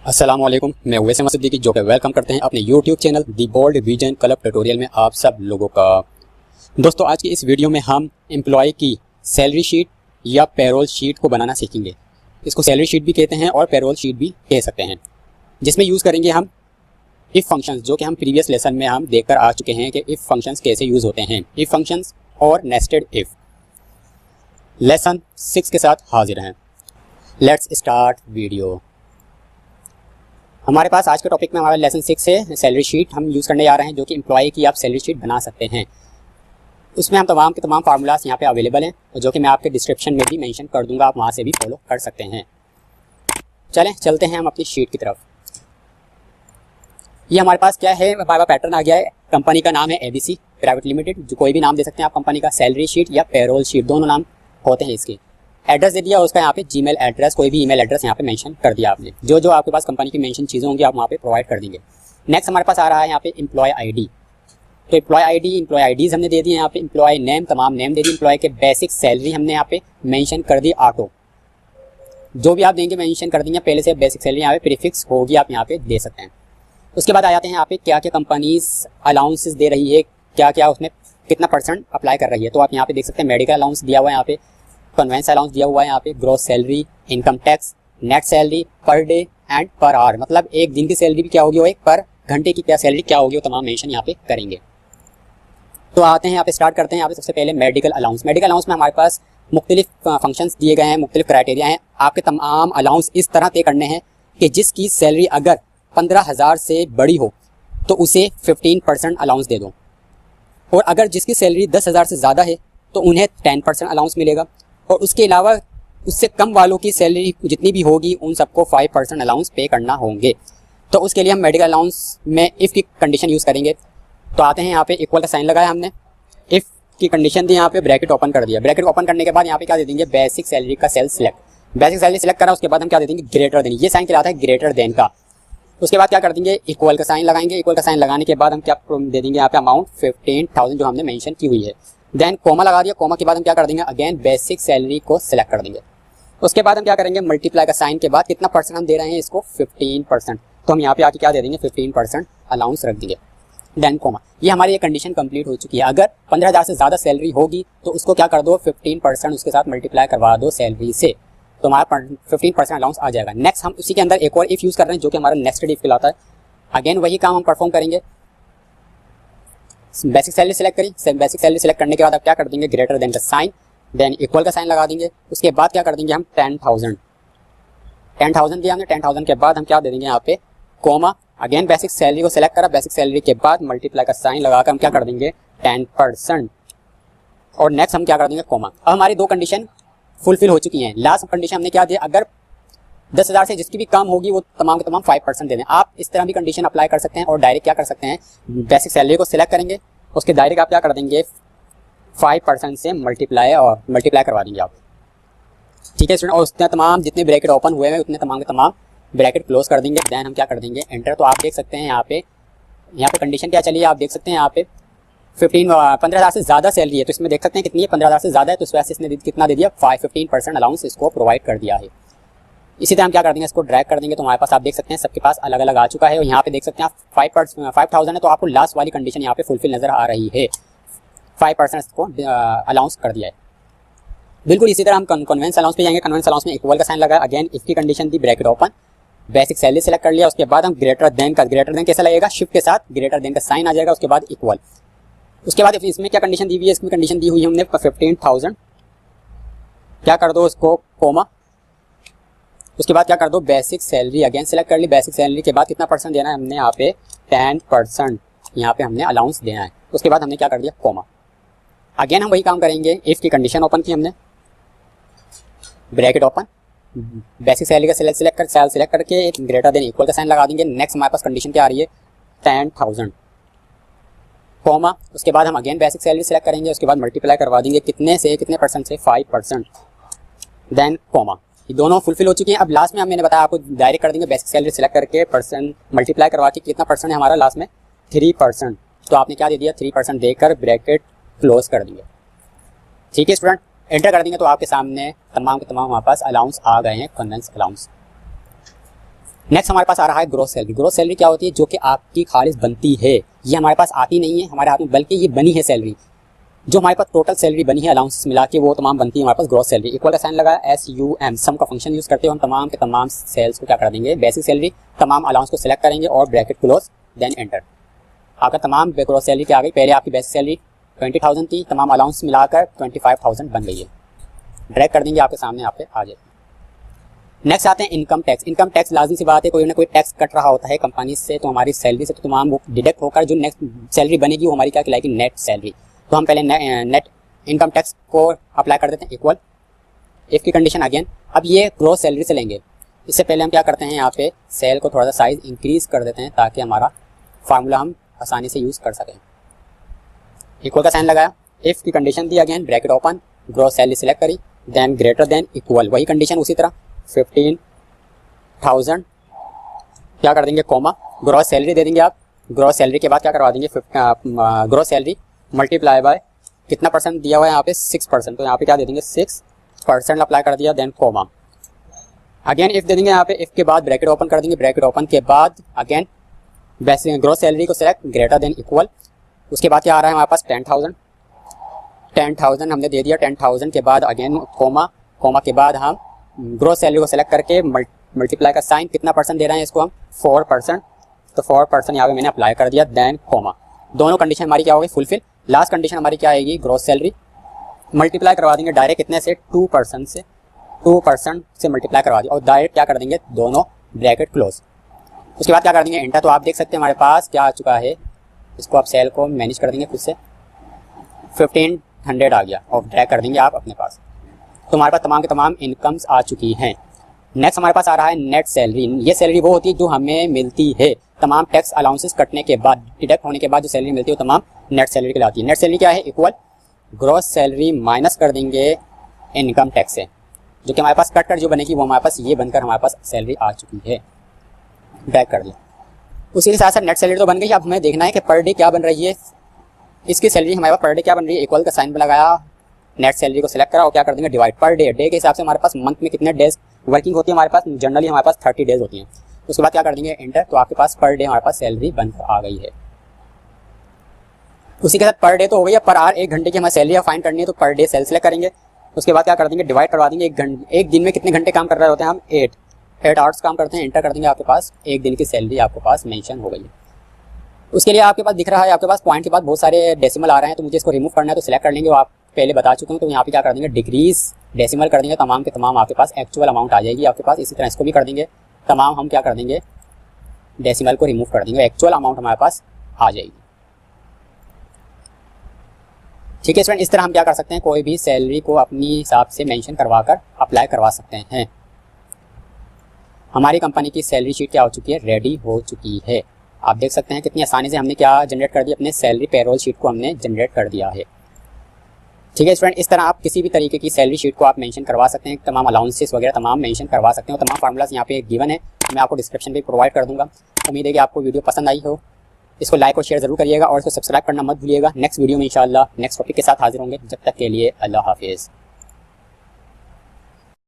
अस्सलामुअलैकुम, मैं उवैस अहमद सिद्दीकी जो कि वेलकम करते हैं अपने यूट्यूब चैनल दी बोल्ड विजन क्लब ट्यूटोरियल में आप सब लोगों का। दोस्तों, आज की इस वीडियो में हम एम्प्लॉय की सैलरी शीट या पेरोल शीट को बनाना सीखेंगे। इसको सैलरी शीट भी कहते हैं और पेरोल शीट भी कह सकते हैं, जिसमें यूज़ करेंगे हम इफ़ फंक्शंस, जो कि हम प्रीवियस लेसन में हम देख कर आ चुके हैं कि इफ़ फंक्शंस कैसे यूज़ होते हैं। इफ़ फंक्शंस और नेस्टेड इफ़। लेसन 6 के साथ हाजिर हैं। Let's start video. हमारे पास आज के टॉपिक में हमारा लेसन 6 है, सैलरी शीट हम यूज़ करने जा रहे हैं, जो कि एम्प्लॉय की आप सैलरी शीट बना सकते हैं। उसमें हम तमाम के तमाम फार्मूलाज यहाँ पे अवेलेबल हैं, जो कि मैं आपके डिस्क्रिप्शन में भी मेंशन कर दूंगा, आप वहाँ से भी फॉलो कर सकते हैं। चलते हैं हम अपनी शीट की तरफ। ये हमारे पास क्या है, बाय पैटर्न आ गया है। कंपनी का नाम है ABC प्राइवेट लिमिटेड, जो कोई भी नाम दे सकते हैं आप कंपनी का। सैलरी शीट या पेरोल शीट दोनों नाम होते हैं इसके। एड्रेस दे दिया, उसका यहाँ पे जीमेल एड्रेस, कोई भी ईमेल एड्रेस यहाँ पे मेंशन कर दिया आपने। जो आपके पास कंपनी की मेंशन चीज़ें होंगी आप वहाँ पे प्रोवाइड कर देंगे। नेक्स्ट हमारे पास आ रहा है यहाँ पे एम्प्लॉय आईडी। तो एम्प्लॉय आईडीज़ हमने दे दिए यहाँ पे। एम्प्लॉय नेम, तमाम नेम दे दी। एम्प्लॉय के बेसिक सैलरी हमने यहाँ पे मेंशन कर दी ऑटो। जो भी आप देंगे मेंशन कर देंगे पहले से। बेसिक सैलरी यहाँ पे प्रीफिक्स होगी, आप यहाँ पे दे सकते हैं। उसके बाद आ जाते हैं यहाँ पे क्या क्या कंपनीज अलाउंसेस दे रही है, क्या क्या उसमें कितना % अप्लाई कर रही है। तो आप यहाँ पे देख सकते हैं मेडिकल अलाउंस दिया हुआ है यहाँ पे, कन्वेंस अलाउंस दिया हुआ है यहाँ पे, gross salary, income tax, net salary, per day and per hour, मतलब एक दिन की सैलरी भी क्या होगी, वो एक पर घंटे की क्या सैलरी क्या होगी, वो तमाम मेंशन यहाँ पे करेंगे। तो आते हैं यहाँ पे, स्टार्ट करते हैं यहाँ पे। सबसे पहले मेडिकल अलाउंस। मेडिकल अलाउंस में हमारे पास मुख्तलिफ फंक्शंस दिए गए हैं, मुख्तलिफ क्राइटेरिया हैं। आपके तमाम अलाउंस इस तरह तय करने हैं कि जिसकी सैलरी अगर 15,000 से बड़ी हो तो उसे 15% अलाउंस दे दो, और अगर जिसकी सैलरी 10,000 से ज़्यादा है तो उन्हें 10% अलाउंस मिलेगा, और उसके अलावा उससे कम वालों की सैलरी जितनी भी होगी उन सबको 5% अलाउंस पे करना होंगे। तो उसके लिए हम मेडिकल अलाउंस में इफ़ की कंडीशन यूज़ करेंगे। तो आते हैं यहाँ पे, इक्वल का साइन लगाया हमने, इफ़ की कंडीशन दी, यहाँ पे ब्रैकेट ओपन कर दिया। ब्रैकेट ओपन करने के बाद यहाँ पे क्या दे देंगे, बेसिक सैलरी का cell select. Basic salary select करा, उसके बाद हम क्या दे देंगे, ग्रेटर देन। ये साइन कहलाता है ग्रेटर देन का। उसके बाद क्या कर देंगे, इक्वल का साइन लगाएंगे। इक्वल का साइन लगाने के बाद हम क्या दे देंगे यहाँ पे, अमाउंट 15,000 जो हमने मेंशन की हुई है। देन कोमा लगा दिया। कोमा के बाद हम क्या कर देंगे, अगेन बेसिक सैलरी को सिलेक्ट कर देंगे। उसके बाद हम क्या करेंगे, मल्टीप्लाई का साइन के बाद कितना % हम दे रहे हैं इसको, 15%। तो हम यहाँ पे आके क्या दे देंगे, 15% अलाउंस रख देंगे। Then comma. ये हमारी ये कंडीशन कंप्लीट हो चुकी है। अगर 15,000 से ज़्यादा सैलरी होगी तो उसको क्या कर दो, 15% उसके साथ मल्टीप्लाई करवा दो सैलरी से, तो हमारा 15% अलाउंस आ जाएगा। नेक्स्ट हम उसी के अंदर एक और इफ़ यूज़ कर रहे हैं, जो कि हमारा नेस्टेड इफ कहलाता है। अगेन वही काम हम परफॉर्म करेंगे। बेसिक सैलरी सेलेक्ट करी। बेसिक सैलरी सेलेक्ट करने के बाद आप क्या कर देंगे, ग्रेटर देन का साइन, देन इक्वल का साइन लगा देंगे। उसके बाद क्या कर देंगे हम, 10,000 दिया हमने। 10,000 के बाद हम क्या दे देंगे यहाँ पे, कोमा। अगेन बेसिक सैलरी को सेलेक्ट करा। बेसिक सैलरी के बाद मल्टीप्लाई का साइन लगाकर हम क्या कर देंगे, 10%, और नेक्स्ट हम क्या कर देंगे, कोमा। अब हमारी दो कंडीशन फुलफिल हो चुकी हैं। लास्ट कंडीशन हमने क्या दिया, अगर 10,000 से जिसकी भी कम होगी वो तमाम के तमाम 5% दे दें। आप इस तरह भी कंडीशन अप्लाई कर सकते हैं, और डायरेक्ट क्या कर सकते हैं, बेसिक सैलरी को सिलेक्ट करेंगे, उसके डायरेक्ट आप क्या कर देंगे, 5% से मल्टीप्लाई करवा देंगे आप। ठीक है स्टूडेंट, और उसने तमाम जितने ब्रैकेट ओपन हुए हैं उतने तमाम के तमाम ब्रैकेट क्लोज कर देंगे। देन हम क्या कर देंगे, एंटर। तो आप देख सकते हैं यहाँ पे कंडीशन क्या चली है, आप देख सकते हैं यहाँ पे 15,000 से ज़्यादा सैलरी है, तो इसमें देख सकते हैं कितनी है, 15,000 से ज़्यादा है, तो इस वजह से इसने कितना दे दिया, 15% अलाउंस इसको प्रोवाइड कर दिया है। इसी तरह हम क्या कर देंगे, इसको ड्रैग कर देंगे। तो हमारे पास आप देख सकते हैं सबके पास अलग अलग आ चुका है, और यहाँ पे देख सकते हैं आप 5,000 है, तो आपको लास्ट वाली कंडीशन यहाँ पे फुलफिल नजर आ रही है। 5% को अलाउंस कर दिया है। बिल्कुल इसी तरह हम कन्वेंस अलाउंस पे जाएंगे। कन्वेंस अलाउंस में इक्वल का साइन लगा, अगेन इफ की कंडीशन दी, bracket open, basic salary select कर लिया। उसके बाद हम ग्रेटर देन कैसा लगेगा, शिफ्ट के साथ ग्रेटर देन का साइन आ जाएगा। उसके बाद इक्वल। उसके बाद इसमें क्या कंडीशन दी हुई है, इसमें कंडीशन दी हुई है हमने 15,000, क्या कर दो उसको, कोमा। उसके बाद क्या कर दो, बेसिक सैलरी अगेन सेलेक्ट कर ली। बेसिक सैलरी के बाद कितना % देना है हमने यहाँ पे, 10% यहाँ पे हमने अलाउंस देना है। उसके बाद हमने क्या कर दिया, कोमा। अगेन हम वही काम करेंगे, इफ की कंडीशन ओपन की हमने, ब्रैकेट ओपन, बेसिक सैलरी का सेलेक्ट करके ग्रेटर देन इक्वल का साइन लगा देंगे। नेक्स्ट हमारे पास कंडीशन क्या आ रही है, 10,000, कोमा। उसके बाद हम अगेन बेसिक सैलरी सेलेक्ट करेंगे, उसके बाद मल्टीप्लाई करवा देंगे कितने से, कितने % से, 5%, देन कोमा। ये दोनों फुलफिल हो चुके हैं। अब लास्ट में मैंने बताया आपको डायरेक्ट कर देंगे, बेसिक सैलरी सेलेक्ट करके % मल्टीप्लाई करवा के कितना % है हमारा लास्ट में, 3%। तो आपने क्या दे दिया, 3% देकर ब्रैकेट क्लोज कर दिया। ठीक है स्टूडेंट, एंटर कर देंगे तो आपके सामने तमाम के तमाम हमारे पास अलाउंस आ गए हैं, कन्वेंस अलाउंस। नेक्स्ट हमारे पास आ रहा है ग्रॉस सैलरी। ग्रॉस सैलरी क्या होती है? जो कि आपकी खालिस बनती है, ये हमारे पास आती नहीं है हमारे हाथ में, बल्कि ये बनी है सैलरी। जो हमारे पास टोटल सैलरी बनी है अलाउंस मिला के, वो तमाम बनती है हमारे पास ग्रॉस सैलरी। इक्वल का साइन लगाया, SUM सम का फंक्शन यूज करते हुए हम तमाम के तमाम सेल्स को क्या कर देंगे, बेसिक सैलरी तमाम अलाउंस को सिलेक्ट करेंगे और ब्रैकेट क्लोज, देन एंटर। आपका तमाम ग्रॉस सैलरी क्या आ गई? पहले आपकी बेसिक सैलरी 20,000 थी, तमाम अलाउंस मिलाकर 25,000 बन गई है। ड्रैग कर देंगे, आपके सामने यहाँ पे आ जाएगी। नेक्स्ट आते हैं इनकम टैक्स। इनकम टैक्स लाजिम सी बात है, कोई ना कोई टैक्स कट रहा होता है कंपनी से, तो हमारी सैलरी से तो तमाम वो डिडक्ट होकर जो नेक्स्ट सैलरी बनेगी वो हमारी क्या कहलाएगी? Net salary. तो हम पहले नेट इनकम टैक्स को अप्लाई कर देते हैं, इक्वल इफ की कंडीशन अगेन। अब ये ग्रॉस सैलरी से लेंगे, इससे पहले हम क्या करते हैं, यहाँ पे सेल को थोड़ा सा साइज इंक्रीज कर देते हैं ताकि हमारा फार्मूला हम आसानी से यूज़ कर सकें। इक्वल का साइन लगाया, इफ की कंडीशन दी, again bracket open, gross salary select करी, देन ग्रेटर देन इक्वल, वही कंडीशन उसी तरह 15,000 क्या कर देंगे, कॉमा, ग्रॉस सैलरी दे देंगे आप। ग्रॉस सैलरी के बाद क्या करवा देंगे, ग्रॉस सैलरी मल्टीप्लाई बाय कितना परसेंट दिया हुआ है यहाँ पे 6%, तो यहाँ पे क्या दे देंगे 6% अप्लाई कर दिया, देन कॉमा, अगेन इफ दे देंगे यहाँ पे। इफ के बाद ब्रैकेट ओपन कर देंगे, ब्रैकेट ओपन के बाद अगेन बेसिक ग्रॉस सैलरी को सिलेक्ट, ग्रेटर देन इक्वल। उसके बाद क्या आ रहा है हमारे पास 10,000 हमने दे दिया। 10,000 के बाद अगेन कॉमा, कॉमा के बाद हम ग्रॉस सैलरी को सिलेक्ट करके मल्टीप्लाई का साइन, कितना परसेंट दे रहे हैं इसको हम 4%, तो 4% यहाँ पे मैंने अप्लाई कर दिया, देन कॉमा। दोनों कंडीशन हमारी क्या होगी, फुलफिल। लास्ट कंडीशन हमारी क्या आएगी, ग्रॉस सैलरी मल्टीप्लाई करवा देंगे डायरेक्ट कितने से, 2% से मल्टीप्लाई करवा दिया और डायरेक्ट क्या कर देंगे, दोनों ब्रैकेट क्लोज। उसके बाद क्या कर देंगे, एंटर। तो आप देख सकते हैं हमारे पास क्या आ चुका है, इसको आप सेल को मैनेज कर देंगे खुद से, 1500 आ गया और ड्रैग कर देंगे आप अपने पास। तो हमारे पास तमाम के तमाम इनकम्स आ चुकी हैं। नेक्स्ट हमारे पास आ रहा है नेट सैलरी। ये सैलरी वो होती है जो हमें मिलती है तमाम टैक्स अलाउंसेस कटने के बाद, डिडक्ट होने के बाद जो सैलरी मिलती है वो तमाम नेट सैलरी कहलाती है। नेट सैलरी क्या है, इक्वल ग्रॉस सैलरी माइनस कर देंगे इनकम टैक्स से, जो कि हमारे पास कट कर जो बनेगी वो हमारे पास ये बनकर हमारे पास सैलरी आ चुकी है, ड्रैग कर दिया। उसी के साथ साथ नेट सैलरी तो बन गई, अब हमें देखना है कि पर डे क्या बन रही है, इसकी सैलरी हमारे पास पर डे क्या बन रही है। इक्वल का साइन लगाया, नेट सैलरी को सिलेक्ट करा और क्या कर देंगे, डिवाइड पर डे। डे के हिसाब से हमारे पास मंथ में कितने डेज वर्किंग होती है हमारे पास, जनरली हमारे पास 30 डेज होती हैं। उसके बाद क्या कर देंगे, एंटर। तो आपके पास पर डे हमारे पास सैलरी बनकर आ गई है। उसी के साथ पर डे तो हो गई है, पर आवर 1 घंटे की हमें सैलरी फाइंड करनी है, तो पर डे सेल सेलेक्ट करेंगे। उसके बाद क्या कर देंगे, डिवाइड करवा देंगे, एक दिन में कितने घंटे काम कर रहे होते हैं हम, 8 आवर्स काम करते हैं, एंटर कर देंगे। आपके पास एक दिन की सैलरी आपके पास मेंशन हो गई है। उसके लिए आपके पास दिख रहा है, आपके पास पॉइंट के बाद बहुत सारे डेसिमल आ रहे हैं, तो मुझे इसको रिमूव करना है, तो सिलेक्ट कर लेंगे। वो आप पहले बता चुके हैं, तो यहाँ पे क्या कर देंगे, डिक्रीज डेसिमल कर देंगे, तमाम के तमाम आपके पास एक्चुअल अमाउंट आ जाएगी आपके पास। इसी तरह इसको भी कर देंगे, तमाम हम क्या कर देंगे, डेसिमल को रिमूव कर देंगे, एक्चुअल अमाउंट हमारे पास आ जाएगी। ठीक है स्टूडेंट, इस तरह हम क्या कर सकते हैं, कोई भी सैलरी को अपनी हिसाब से मेंशन करवा कर अप्लाई करवा सकते हैं। हमारी कंपनी की सैलरी शीट क्या हो चुकी है, रेडी हो चुकी है। आप देख सकते हैं कितनी आसानी से हमने क्या जनरेट कर दिया, अपने सैलरी पेरोल शीट को हमने जनरेट कर दिया है। ठीक है स्टूडेंट, इस तरह आप किसी भी तरीके की सैलरी शीट को आप मेंशन करवा सकते हैं, तमाम अलाउंसेस वगैरह तमाम मेंशन करवा सकते हो। तमाम फार्मूलाज यहाँ पे गिवन है, मैं आपको डिस्क्रिप्शन पे प्रोवाइड कर दूंगा। उम्मीद है कि आपको वीडियो पसंद आई हो। इसको लाइक और शेयर जरूर करिएगा और इसको सब्सक्राइब करना मत भूलिएगा। नेक्स्ट वीडियो में इंशाल्लाह नेक्स्ट टॉपिक के साथ हाजिर होंगे। जब तक के लिए अल्लाह हाफिज़।